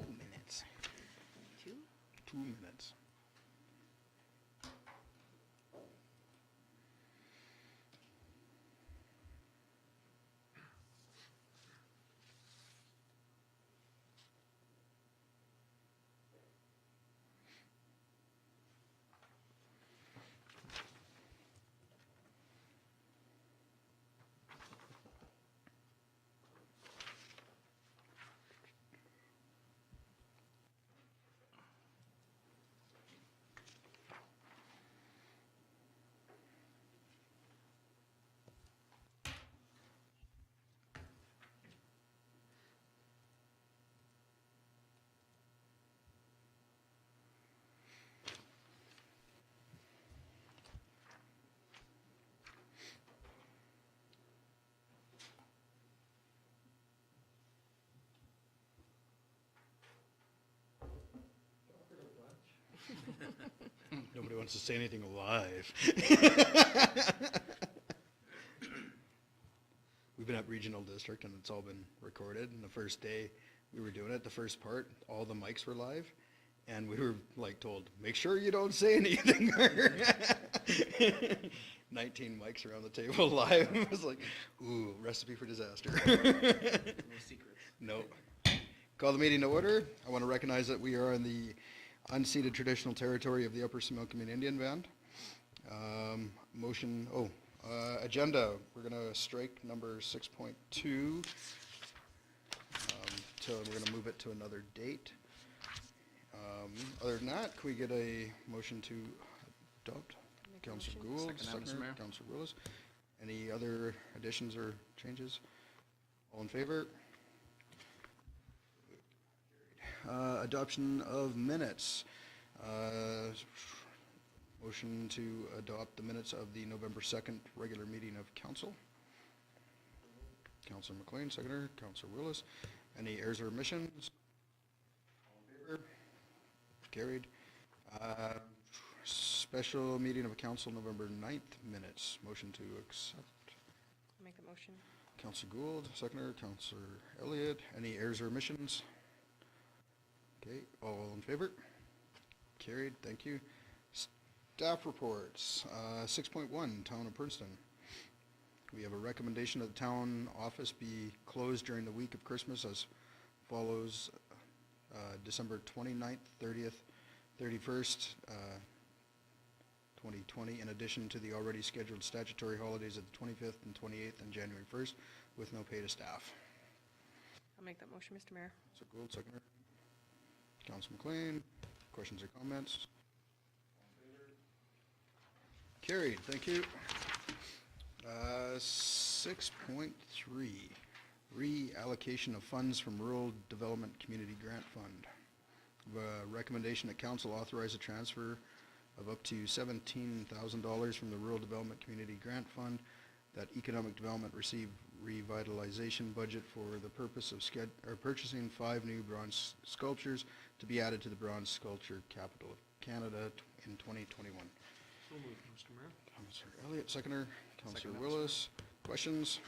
minutes. 2 minutes. Nobody wants to say anything live. We've been at Regional District and it's all been recorded. And the first day we were doing it, the first part, all the mics were live. And we were like told, make sure you don't say anything. 19 mics around the table live. It was like, ooh, recipe for disaster. No secrets. No. Call the meeting to order. I want to recognize that we are in the unceded traditional territory of the Upper Singleton Indian Band. Agenda. We're going to strike number 6.2. We're going to move it to another date. Other than that, can we get a motion to adopt? Councillor Gould, seconder, Councillor Willis. Any other additions or changes? All in favor? Adoption of minutes. Motion to adopt the minutes of the November 2nd regular meeting of council. Councillor McLean, seconder. Councillor Willis. Any errors or omissions? All in favor? Carried. Special meeting of council November 9th minutes. Motion to accept. I'll make the motion. Councillor Gould, seconder. Councillor Elliott. Any errors or omissions? Okay, all in favor? Carried, thank you. Staff reports. 6.1, Town of Princeton. We have a recommendation that the town office be closed during the week of Christmas as follows. December 29th, 30th, 31st, 2020, in addition to the already scheduled statutory holidays of the 25th and 28th and January 1st, with no pay to staff. I'll make that motion, Mr. Mayor. So Gould, seconder. Councillor McLean, questions or comments? Carried, thank you. 6.3, reallocation of funds from Rural Development Community Grant Fund. Recommendation that council authorize a transfer of up to $17,000 from the Rural Development Community Grant Fund that Economic Development receive revitalization budget for the purpose of purchasing 5 new bronze sculptures to be added to the Bronze Sculpture Capital of Canada in 2021. So moved, Mr. Mayor. Councillor Elliott, seconder. Councillor Willis, questions?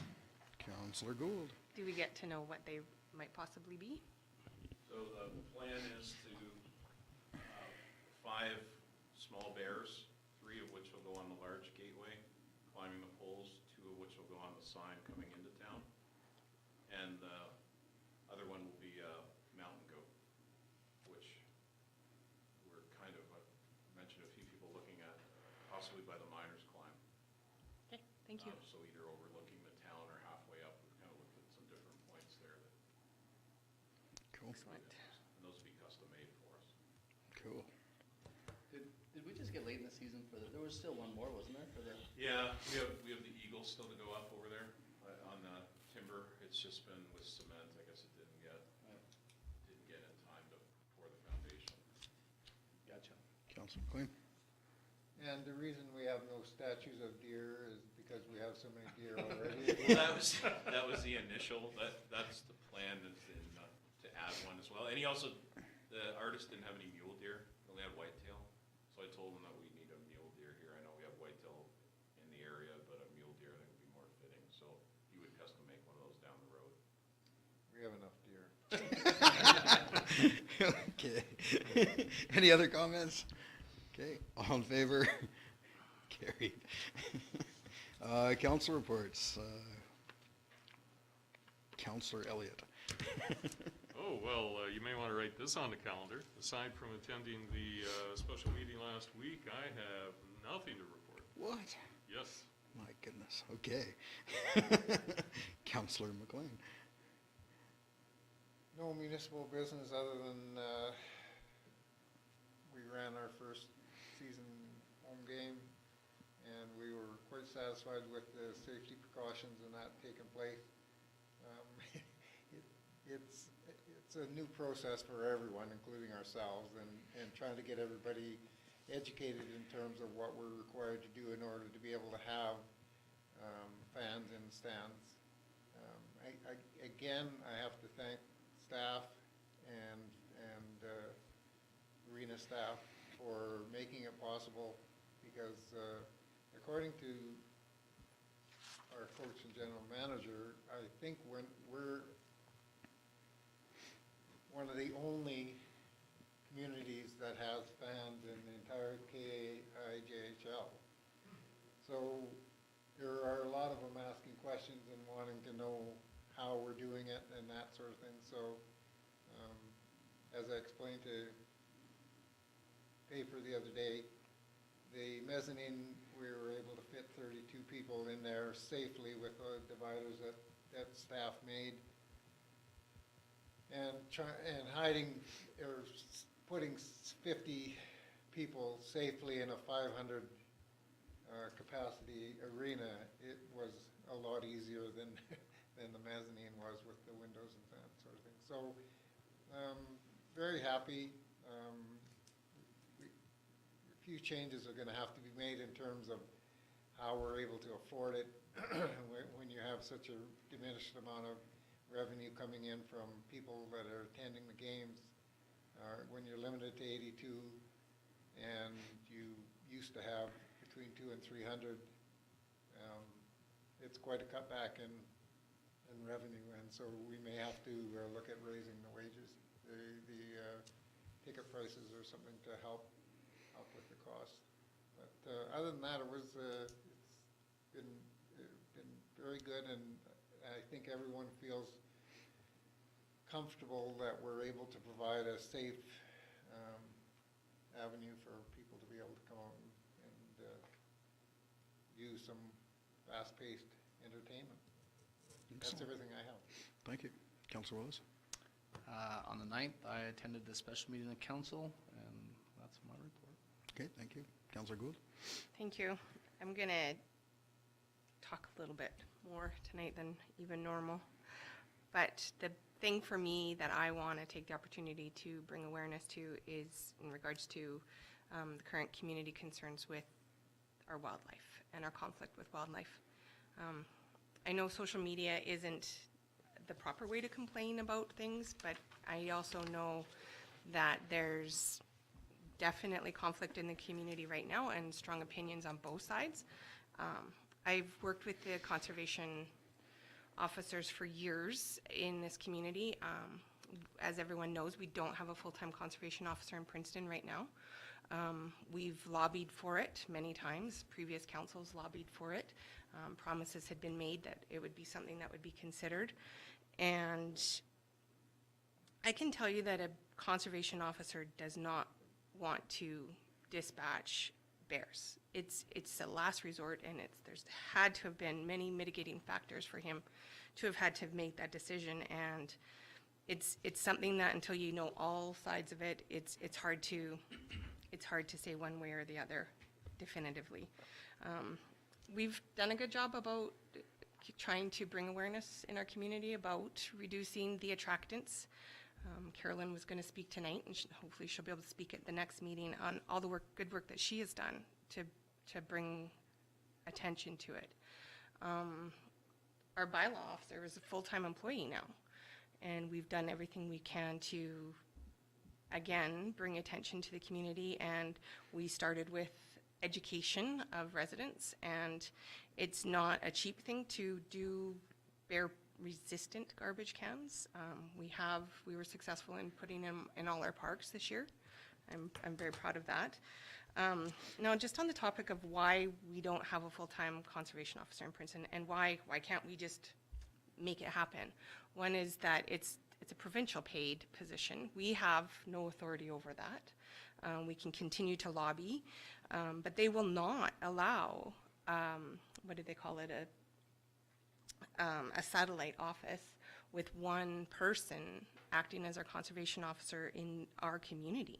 Councillor Gould. Do we get to know what they might possibly be? So the plan is to 5 small bears, 3 of which will go on the large gateway, climbing the poles, 2 of which will go on the sign coming into town, and the other one will be a mountain goat, which we're kind of mentioned a few people looking at possibly by the miners climb. Okay, thank you. So either overlooking the town or halfway up. We've kind of looked at some different points there. Cool. Excellent. And those will be custom made for us. Cool. Did we just get late in the season for the, there was still one more, wasn't there, for the? Yeah, we have the Eagle still to go up over there on the timber. It's just been with cement. I guess it didn't get in time to pour the foundation. Gotcha. Councillor McLean. And the reason we have no statues of deer is because because we have so many deer already. Well, that was the initial, that's the plan, is to add one as well. And he also, the artist didn't have any mule deer, he only had whitetail. So I told him that we need a mule deer here. I know we have whitetail in the area, but a mule deer I think would be more fitting. So he would custom make one of those down the road. We have enough deer. Okay. Any other comments? Okay, all in favor? Carried. Council reports. Councillor Elliott. Oh, well, you may want to write this on the calendar. Aside from attending the special meeting last week, I have nothing to report. What? Yes. My goodness, okay. Councillor McLean. No municipal business other than we ran our first season home game, and we were quite satisfied with the safety precautions and that taking place. It's a new process for everyone, including ourselves, and trying to get everybody educated in terms of what we're required to do in order to be able to have fans in the stands. Again, I have to thank staff and arena staff for making it possible, because according to our coach and general manager, I think when we're one of the only communities that has fans in the entire KIJHL. So there are a lot of them asking questions and wanting to know how we're doing it and that sort of thing. So as I explained to paper the other day, the mezzanine, we were able to fit 32 people in there safely with the dividers that staff made. And hiding or putting 50 people safely in a 500 capacity arena, it was a lot easier than the mezzanine was with the windows and that sort of thing. So very happy. A few changes are going to have to be made in terms of how we're able to afford it when you have such a diminished amount of revenue coming in from people that are attending the games. When you're limited to 82 and you used to have between 200 and 300, it's quite a cutback in revenue, and so we may have to look at raising the wages, the ticket prices or something to help with the cost. But other than that, it's been very good, and I think everyone feels comfortable that we're able to provide a safe avenue for people to be able to come out and use some fast-paced entertainment. That's Excellent. everything I have. Thank you. Councillor Willis. On the 9th, I attended the special meeting of council, and that's my report. Okay, thank you. Councillor Gould. Thank you. I'm going to talk a little bit more tonight than even normal. But the thing for me that I want to take the opportunity to bring awareness to is in regards to the current community concerns with our wildlife and our conflict with wildlife. I know social media isn't the proper way to complain about things, but I also know that there's definitely conflict in the community right now and strong opinions on both sides. I've worked with the conservation officers for years in this community. As everyone knows, we don't have a full-time conservation officer in Princeton right now. We've lobbied for it many times. Previous councils lobbied for it. Promises had been made that it would be something that would be considered. And I can tell you that a conservation officer does not want to dispatch bears. It's a last resort, and there's had to have been many mitigating factors for him to have had to make that decision. And it's something that until you know all sides of it, it's hard to say one way or the other definitively. We've done a good job about trying to bring awareness in our community about reducing the attractants. Carolyn was going to speak tonight, and hopefully she'll be able to speak at the next meeting on all the good work that she has done to bring attention to it. our bylaw officer is a full-time employee now. And we've done everything we can to, again, bring attention to the community. And we started with education of residents. And it's not a cheap thing to do bear-resistant garbage cans. We were successful in putting them in all our parks this year. I'm very proud of that. Now, just on the topic of why we don't have a full-time conservation officer in Princeton, and why can't we just make it happen? One is that it's a provincial paid position. We have no authority over that. We can continue to lobby, but they will not allow, what do they call it, a satellite office with one person acting as our conservation officer in our community.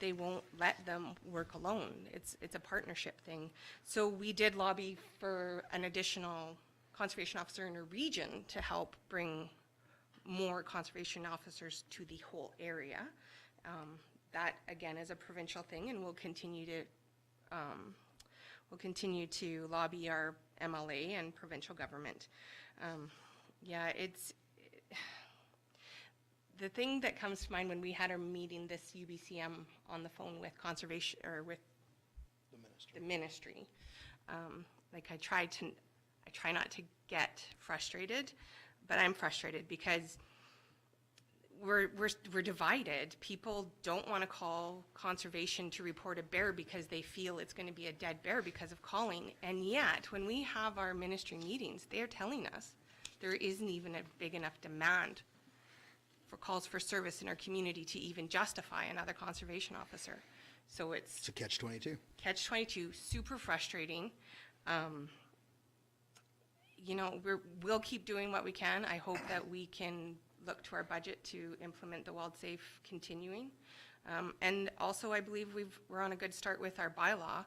They won't let them work alone. It's a partnership thing. So we did lobby for an additional conservation officer in a region to help bring more conservation officers to the whole area. That again is a provincial thing, and we'll continue to lobby our MLA and provincial government. Yeah, the thing that comes to mind when we had our meeting, this UBCM, on the phone with conservation, or with the ministry, like I try not to get frustrated, but I'm frustrated because we're divided. People don't want to call conservation to report a bear because they feel it's going to be a dead bear because of calling. And yet, when we have our ministry meetings, they're telling us there isn't even a big enough demand for calls for service in our community to even justify another conservation officer. So it's a catch-22. Catch-22, super frustrating. You know, we'll keep doing what we can. I hope that we can look to our budget to implement the WildSafe continuing. And also, I believe we're on a good start with our bylaw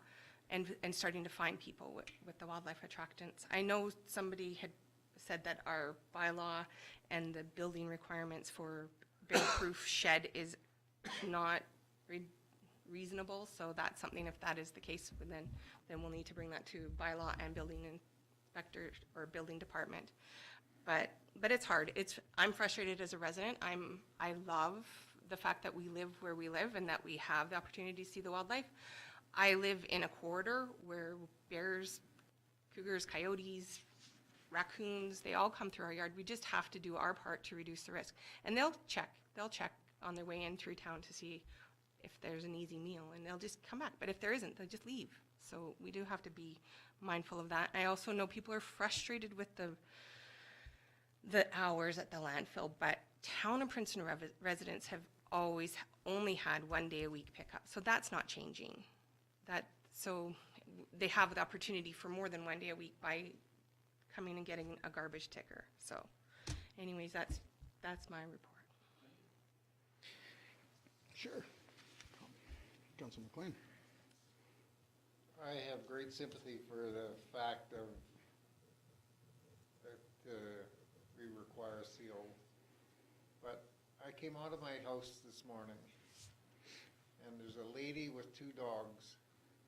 and starting to find people with the wildlife attractants. I know somebody had said that our bylaw and the building requirements for bear-proof shed is not reasonable, so that's something, if that is the case, then we'll need to bring that to bylaw and building inspector or building department. But it's hard. I'm frustrated as a resident. I love the fact that we live where we live and that we have the opportunity to see the wildlife. I live in a corridor where bears, cougars, coyotes, raccoons, they all come through our yard. We just have to do our part to reduce the risk. And they'll check on their way in through town to see if there's an easy meal, and they'll just come back. But if there isn't, they'll just leave. So we do have to be mindful of that. I also know people are frustrated with the hours at the landfill, but town and Princeton residents have always only had 1 day a week pickup. So that's not changing. So they have the opportunity for more than 1 day a week by coming and getting a garbage ticker. So anyways, that's my report. Sure. Councilor McLean. I have great sympathy for the fact that we require CO. But I came out of my house this morning, and there's a lady with 2 dogs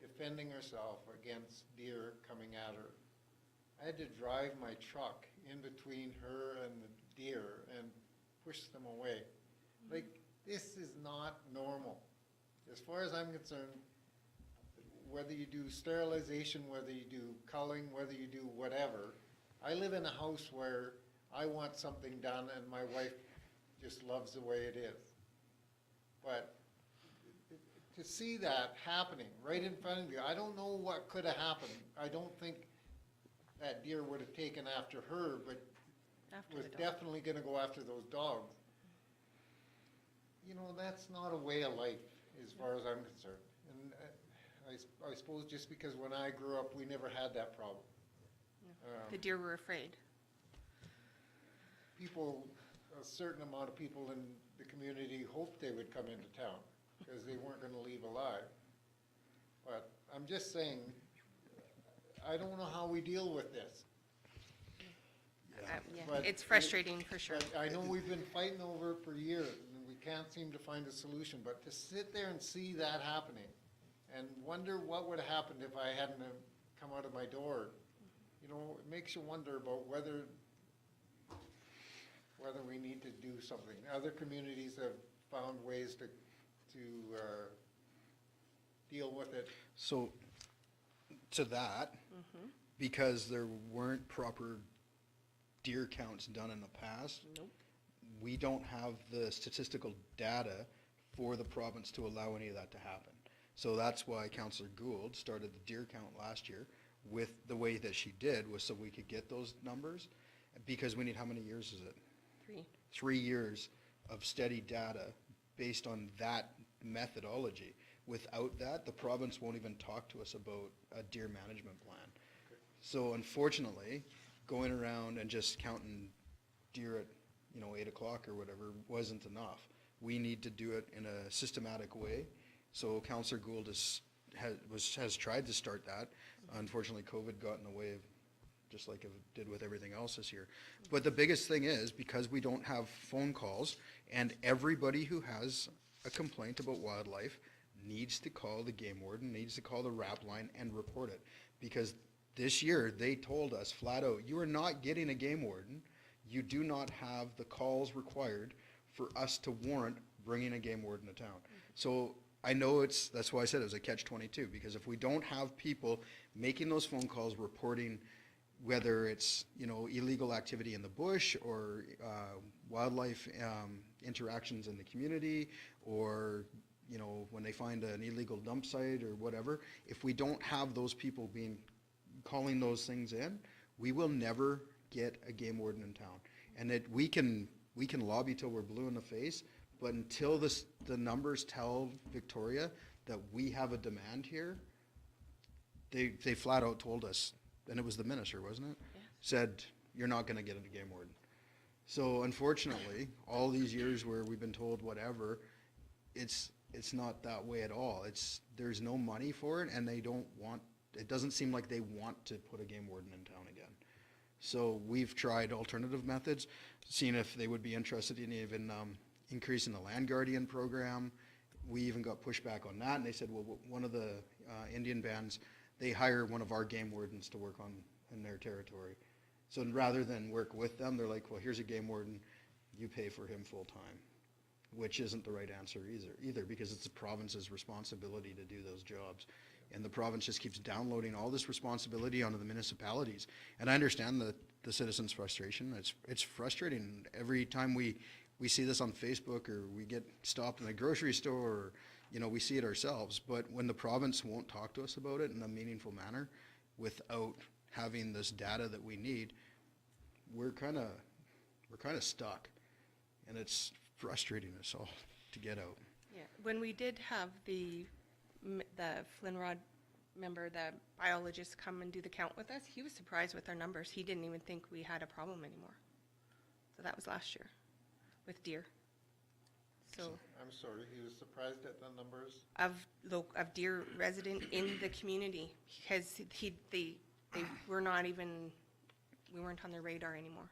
defending herself against deer coming at her. I had to drive my truck in between her and the deer and push them away. Like, this is not normal. As far as I'm concerned, whether you do sterilization, whether you do culling, whether you do whatever, I live in a house where I want something done and my wife just loves the way it is. But to see that happening right in front of you, I don't know what could have happened. I don't think that deer would have taken after her, but was definitely going to go after those dogs. You know, that's not a way of life as far as I'm concerned. And I suppose just because when I grew up, we never had that problem. The deer were afraid. People, a certain amount of people in the community hoped they would come into town because they weren't going to leave alive. But I'm just saying, I don't know how we deal with this. Yeah, But it's frustrating for sure. But I know we've been fighting over it for years, and we can't seem to find a solution. But to sit there and see that happening, and wonder what would have happened if I hadn't have come out of my door, you know, it makes you wonder about whether we need to do something. Other communities have found ways to deal with it. So, to that, because there weren't proper deer counts done in the past, Nope. we don't have the statistical data for the province to allow any of that to happen. So that's why Councillor Gould started the deer count last year with the way that she did, was so we could get those numbers, because we need, how many years is it? 3. 3 years of steady data based on that methodology. Without that, the province won't even talk to us about a deer management plan. So unfortunately, going around and just counting deer at, 8 o'clock or whatever wasn't enough. We need to do it in a systematic way. So Councillor Gould has tried to start that. Unfortunately, COVID got in the way of, just like it did with everything else this year. But the biggest thing is, because we don't have phone calls, and everybody who has a complaint about wildlife needs to call the game warden, needs to call the RAP line and report it. Because this year, they told us flat out, you are not getting a game warden. You do not have the calls required for us to warrant bringing a game warden to town. So I know that's why I said it was a catch-22, because if we don't have people making those phone calls, reporting whether it's, illegal activity in the bush or wildlife interactions in the community, or, when they find an illegal dump site or whatever, if we don't have those people calling those things in, we will never get a game warden in town. And we can lobby till we're blue in the face, but until the numbers tell Victoria that we have a demand here, they flat out told us, and it was the minister, wasn't it? Yeah. Said, you're not going to get a game warden. So unfortunately, all these years where we've been told whatever, it's not that way at all. There's no money for it, and it doesn't seem like they want to put a game warden in town again. So we've tried alternative methods, seeing if they would be interested in even increasing the land guardian program. We even got pushback on that, and they said, well, one of the Indian bands, they hire one of our game wardens to work in their territory. So rather than work with them, they're like, well, here's a game warden, you pay for him full time, which isn't the right answer either, because it's the province's responsibility to do those jobs. And the province just keeps downloading all this responsibility onto the municipalities. And I understand the citizens' frustration. It's frustrating. Every time we see this on Facebook, or we get stopped in a grocery store, or, we see it ourselves. But when the province won't talk to us about it in a meaningful manner without having this data that we need, we're kind of stuck. And it's frustrating us all to get out. Yeah, when we did have the Flinrod member, the biologist, come and do the count with us, he was surprised with our numbers. He didn't even think we had a problem anymore. So that was last year with deer. So I'm sorry, he was surprised at the numbers? of deer resident in the community, because they were not even, we weren't on their radar anymore.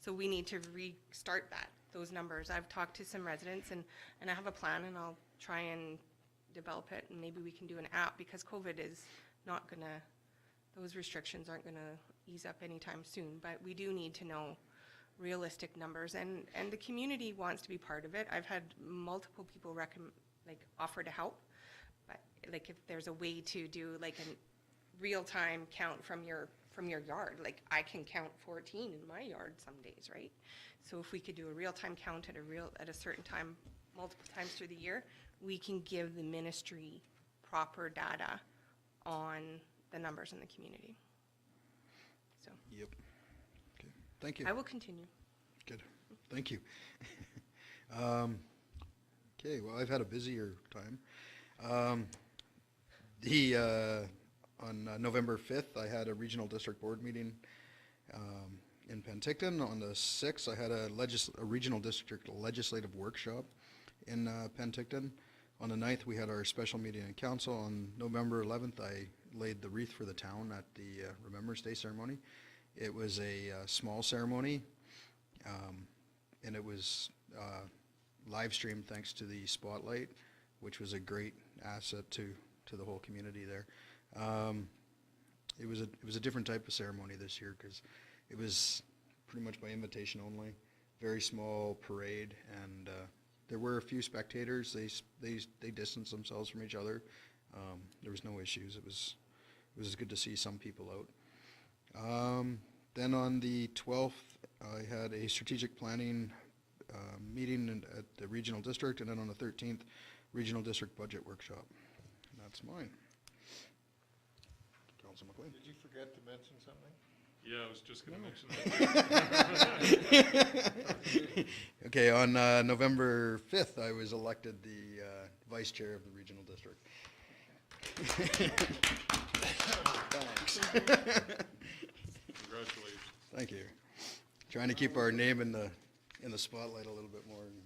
So we need to restart those numbers. I've talked to some residents, and I have a plan, and I'll try and develop it, and maybe we can do an app, because COVID is not gonna, those restrictions aren't gonna ease up anytime soon, but we do need to know realistic numbers, and the community wants to be part of it. I've had multiple people offer to help, but if there's a way to do a real-time count from your yard, I can count 14 in my yard some days, right? So if we could do a real-time count at a certain time, multiple times through the year, we can give the ministry proper data on the numbers in the community. So Yep. Okay. Thank you. I will continue. Good. Thank you. Okay, well, I've had a busier time. On November 5th, I had a regional district board meeting in Penticton. On the 6th, I had a regional district legislative workshop in Penticton. On the 9th, we had our special meeting in council. On November 11th, I laid the wreath for the town at the Remembrance Day ceremony. It was a small ceremony, and it was live streamed thanks to the spotlight, which was a great asset to the whole community there. it was a different type of ceremony this year because it was pretty much by invitation only, very small parade, and there were a few spectators. They distanced themselves from each other. There was no issues. It was good to see some people out. Then on the 12th, I had a strategic planning meeting at the regional district, and then on the 13th, regional district budget workshop. And that's mine. Council McLean. Did you forget to mention something? Yeah, I was just gonna mention that. Okay, on November 5th, I was elected the vice chair of the regional district. Thanks. Congratulations. Thank you. Trying to keep our name in the spotlight a little bit more and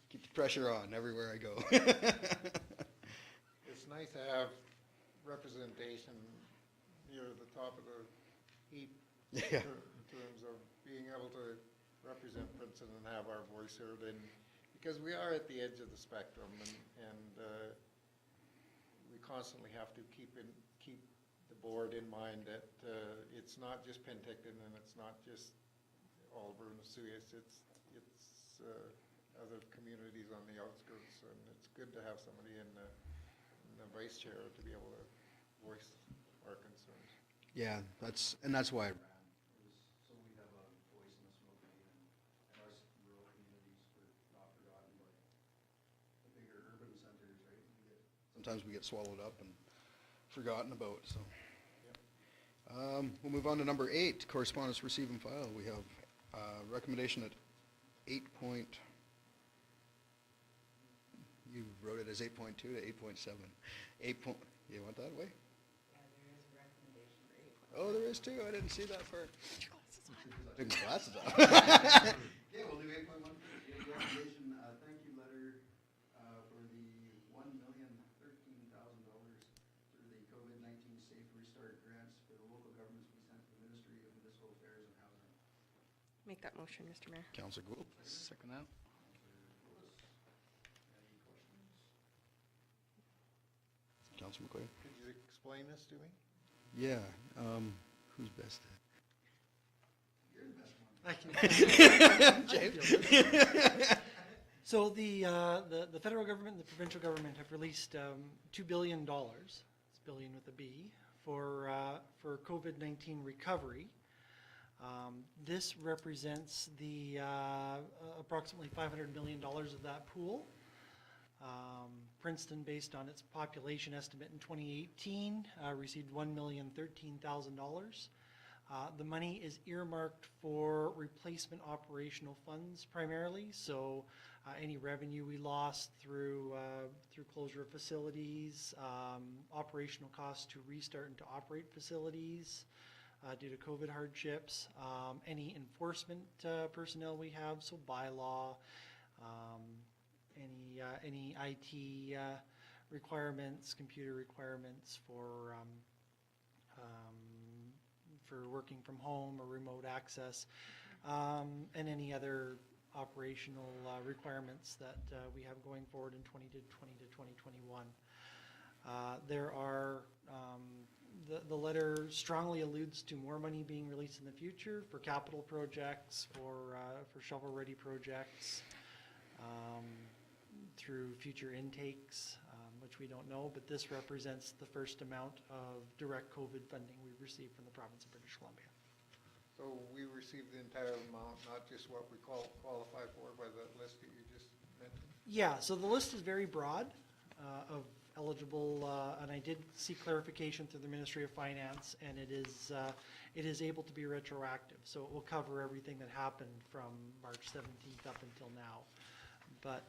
keep the pressure on everywhere I go. It's nice to have representation near the top of the heap Yeah. in terms of being able to represent Princeton and have our voice heard, and because we are at the edge of the spectrum, and we constantly have to keep the board in mind that it's not just Penticton and it's not just Oliver and Osoyoos, it's other communities on the outskirts, and it's good to have somebody in the vice chair to be able to voice our concerns. Yeah, that's why I ran. So we have a voice in the smoking and us rural communities were not forgotten by the bigger urban centers, right? Sometimes we get swallowed up and forgotten about, so. We'll move on to number 8, correspondence receive and file. We have recommendation at 8 point, you wrote it as 8.2 to 8.7. 8 point, you want that way? Oh, there is too. I didn't see that part. Took my glasses off. Yeah, we'll do 8.1. Recommendation, thank you letter for the $1,013,000 through the COVID-19 Safe Restart grants for the local governments we sent to the Ministry of Municipal Affairs and Housing. Make that motion, Mr. Mayor. Councilor Gould. Second that. Councilor McLean. Could you explain this to me? Yeah. Who's best at? So the federal government and the provincial government have released $2 billion, it's billion with a B, for COVID-19 recovery. This represents the approximately $500 million of that pool. Princeton, based on its population estimate in 2018, received $1,013,000. The money is earmarked for replacement operational funds primarily, so any revenue we lost through closure of facilities, operational costs to restart and to operate facilities due to COVID hardships, any enforcement personnel we have, so bylaw, any IT requirements, computer requirements for working from home or remote access, and any other operational requirements that we have going forward in 2020 to 2021. There are, the letter strongly alludes to more money being released in the future for capital projects, for shovel-ready projects, through future intakes, which we don't know, but this represents the first amount of direct COVID funding we've received from the province of British Columbia. So we received the entire amount, not just what we qualify for by the list that you just mentioned? Yeah, so the list is very broad of eligible, and I did seek clarification through the Ministry of Finance, and it is able to be retroactive, so it will cover everything that happened from March 17th up until now. But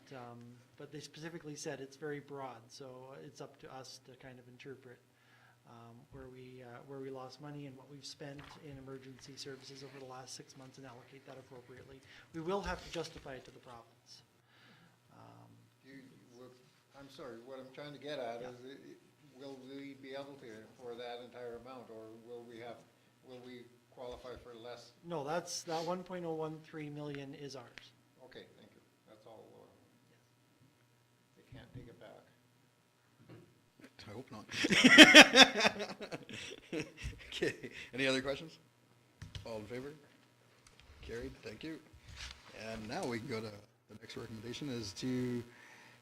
they specifically said it's very broad, so it's up to us to kind of interpret where we lost money and what we've spent in emergency services over the last 6 months and allocate that appropriately. We will have to justify it to the province. I'm sorry, what I'm trying to get at is, will we be able to for that entire amount, or will we qualify for less? No, that 1.013 million is ours. Okay, thank you. That's all. They can't take it back. I hope not. Okay, any other questions? All in favor? Carried, thank you. And now we can go to, the next recommendation is to,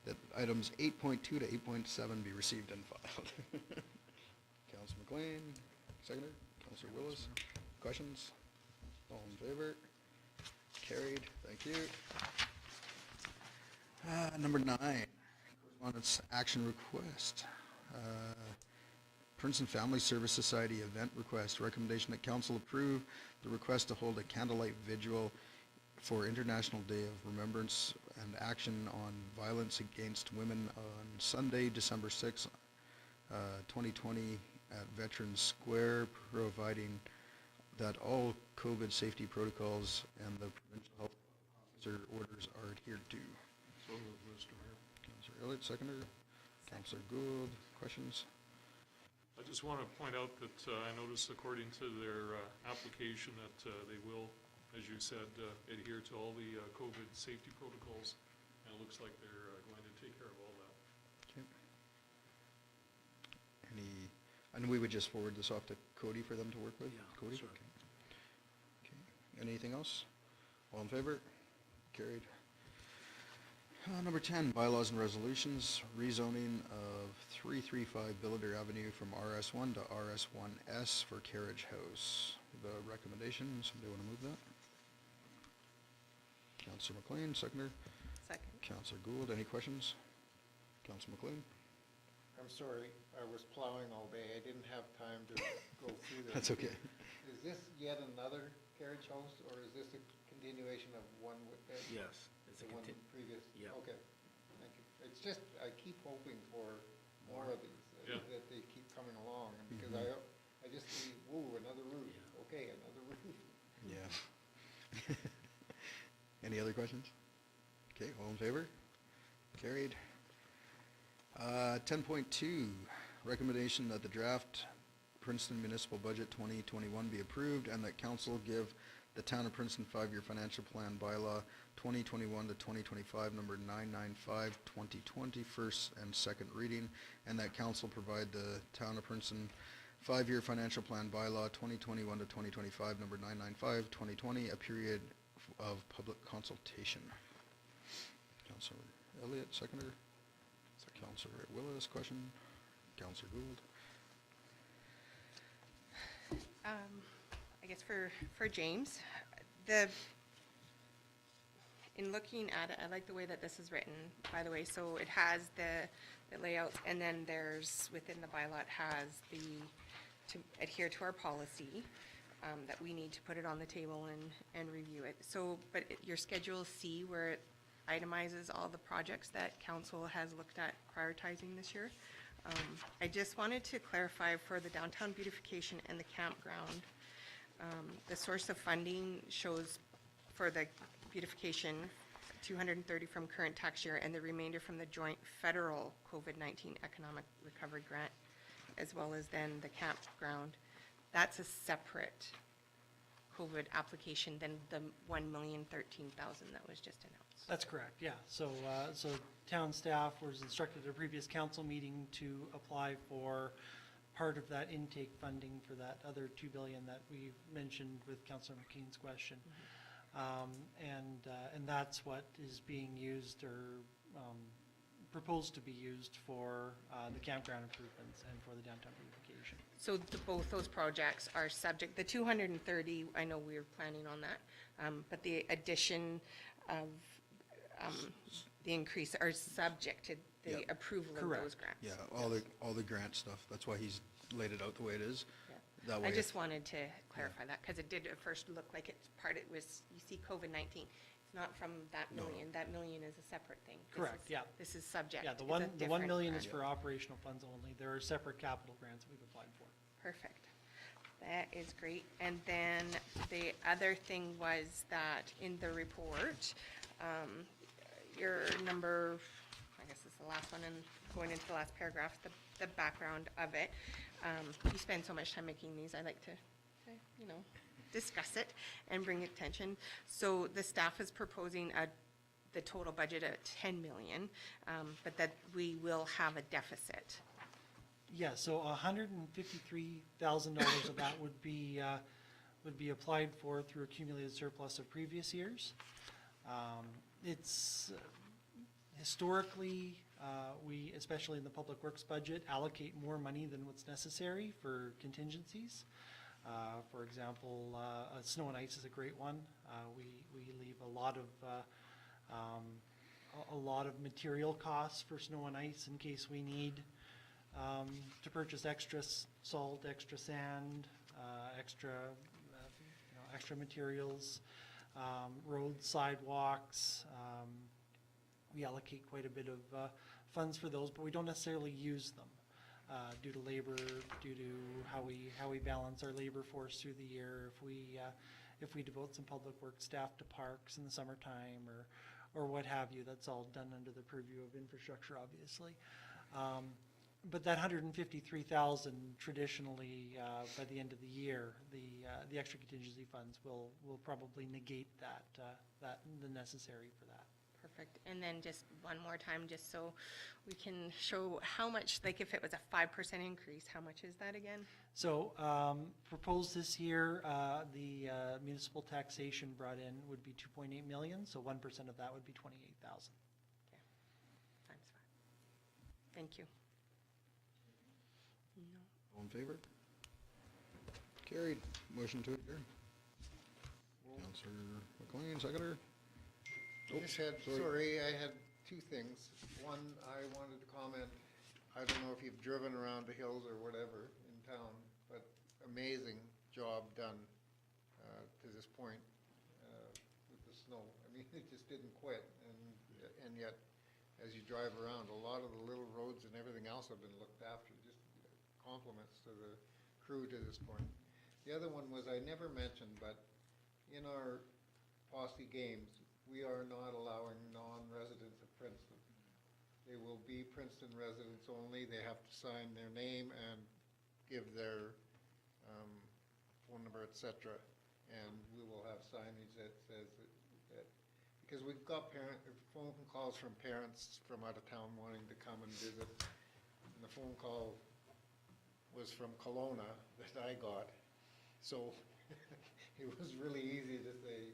that items 8.2 to 8.7 be received and filed. Councilor McLean, seconder. Councilor Willis, questions? All in favor? Carried, thank you. Number 9, correspondence action request. Princeton Family Service Society event request. Recommendation that council approve the request to hold a candlelight vigil for International Day of Remembrance and Action on Violence Against Women on Sunday, December 6, 2020 at Veterans Square, providing that all COVID safety protocols and the provincial health officer orders are adhered to. So moved, Mr. Mayor. Councilor Elliott, seconder. Councilor Gould, questions? I just want to point out that I noticed according to their application that they will, as you said, adhere to all the COVID safety protocols, and it looks like they're going to take care of all that. Okay. And we would just forward this off to Cody for them to work with? Yeah, Cody? sure. Okay. Anything else? All in favor? Carried. Number 10, bylaws and resolutions, rezoning of 335 Billiter Avenue from RS1 to RS1S for Carriage House. The recommendation, somebody want to move that? Councilor McLean, seconder. Second. Councilor Gould, any questions? Councilor McLean? I'm sorry, I was plowing all day. I didn't have time to go through this. That's okay. Is this yet another carriage house, or is this a continuation of one with the? Yes, it's The a one previous? yeah. Okay, thank you. It's just, I keep hoping for more of these, Yeah. that they keep coming along, and because Mhm. I just see, whoa, another roof, Yeah. okay, another roof. Yeah. Any other questions? Okay, all in favor? Carried. 10.2, recommendation that the draft Princeton Municipal Budget 2021 be approved and that council give the Town of Princeton 5-year financial plan bylaw 2021 to 2025, number 995, 2020, first and second reading, and that council provide the Town of Princeton 5-year financial plan bylaw 2021 to 2025, number 995, 2020, a period of public consultation. Councilor Elliott, seconder. Councilor Willis, question. Councilor Gould. I guess for James, in looking at it, I like the way that this is written, by the way. So it has the layouts, and then there's, within the bylaw, it has to adhere to our policy, that we need to put it on the table and review it. So, but your Schedule C, where it itemizes all the projects that council has looked at prioritizing this year, I just wanted to clarify for the downtown beautification and the campground, the source of funding shows for the beautification, 230 from current tax year, and the remainder from the joint federal COVID-19 economic recovery grant, as well as then the campground. That's a separate COVID application than the $1,013,000 that was just announced. That's correct, yeah. So, so town staff was instructed at a previous council meeting to apply for part of that intake funding for that other $2 billion that we mentioned with Councilor McKean's question. And that's what is being used or proposed to be used for the campground improvements and for the downtown beautification. So both those projects are subject, the 230, I know we were planning on that, but the addition of the increase are subject to the Yep. approval of Correct. those grants. Yeah, all the grant stuff. That's why he's laid it out the way it is. Yeah. That way. I just wanted to clarify that, because it did at first look like it's part, it was, you see COVID-19, it's not from that No. million, that million is a separate thing. This Correct, is- yeah. This is subject. Yeah, the It's a 1 different million is grant. for operational funds only. There are separate capital grants that we've applied for. Perfect. That is great. And then the other thing was that in the report, your number, I guess it's the last one, and going into the last paragraph, the background of it. You spend so much time making these, I like to, you know, discuss it and bring attention. So the staff is proposing the total budget at 10 million, but that we will have a deficit Yeah, so $153,000 of that would be applied for through accumulated surplus of previous years. It's historically, we, especially in the public works budget, allocate more money than what's necessary for contingencies. For example, snow and ice is a great one. We leave a lot of material costs for snow and ice in case we need to purchase extra salt, extra sand, extra materials, roads, sidewalks. We allocate quite a bit of funds for those, but we don't necessarily use them due to labor, due to how we balance our labor force through the year. If we devote some public works staff to parks in the summertime or what have you, that's all done under the purview of infrastructure, obviously. But that $153,000 traditionally, by the end of the year, the extra contingency funds will probably negate the necessary for that. Perfect. And then just one more time, just so we can show how much, like if it was a 5% increase, how much is that again? So proposed this year, the municipal taxation brought in would be 2.8 million, so 1% of that would be 28,000. Okay, times 5. Thank you. No. All in favor? Carried. Motion to adjourn. Counselor McLean, seconder. I just had, sorry, I had two things. One, I wanted to comment, I don't know if you've driven around the hills or whatever in town, but amazing job done to this point with the snow. I mean, it just didn't quit, and yet, as you drive around, a lot of the little roads and everything else have been looked after. Just compliments to the crew to this point. The other one was I never mentioned, but in our posse games, we are not allowing non-residents of Princeton. They will be Princeton residents only. They have to sign their name and give their phone number, etc. And we will have signage that says that because we've got phone calls from parents from out of town wanting to come and visit. And the phone call was from Kelowna that I got. So it was really easy to say,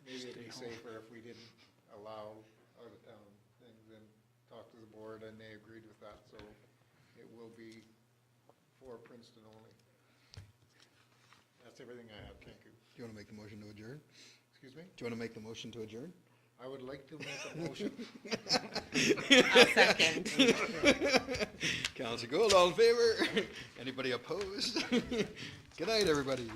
maybe it'd be safer if we didn't allow out-of-town things, and talk to the board, and they agreed with that, so it will be for Princeton only. That's everything I have, thank you. Do you want to make the motion to adjourn? Excuse me? Do you want to make the motion to adjourn? I would like to make a motion. I'll second. Counselor Gould, all in favor? Anybody opposed? Good night, everybody.